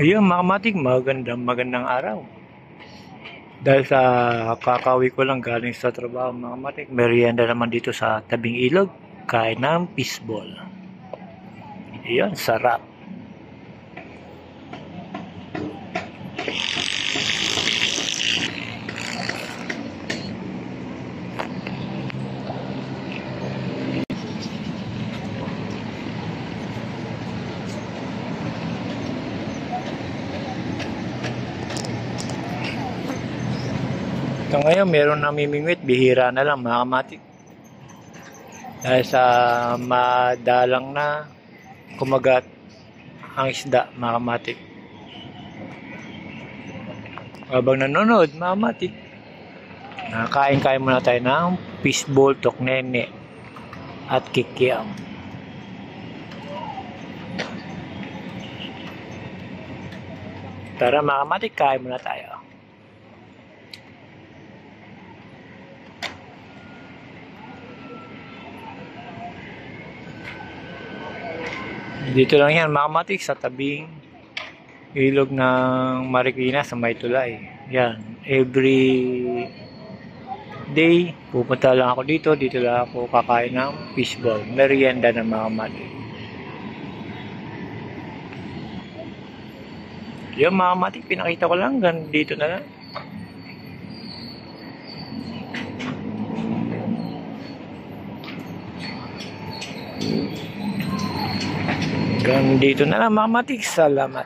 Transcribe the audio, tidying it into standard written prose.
Ayun mga kamatik, magandang araw. Dahil sa kakauwi ko lang galing sa trabaho mga kamatik, merienda naman dito sa tabing ilog, kain ng fishball. Ayun, sarap. Ito ngayon, meron namimingwit, bihira na lang mga kamatik. Dahil sa madalang na kumagat ang isda mga kamatik. Habang nanonood mga kamatik, kain-kain muna tayo ng fishball, toknene at kikiam. Tara mga kamatik, kain muna tayo. Dito lang yan mga kamatik, sa tabing ilog ng Marikina sa Maytulay. Yan, every day pupunta lang ako dito. Dito lang ako kakain ng fishball, merienda ng mga kamatik. Yung mga kamatik, pinakita ko lang, dito na lang. Dito na lang mga kamatik. Salamat.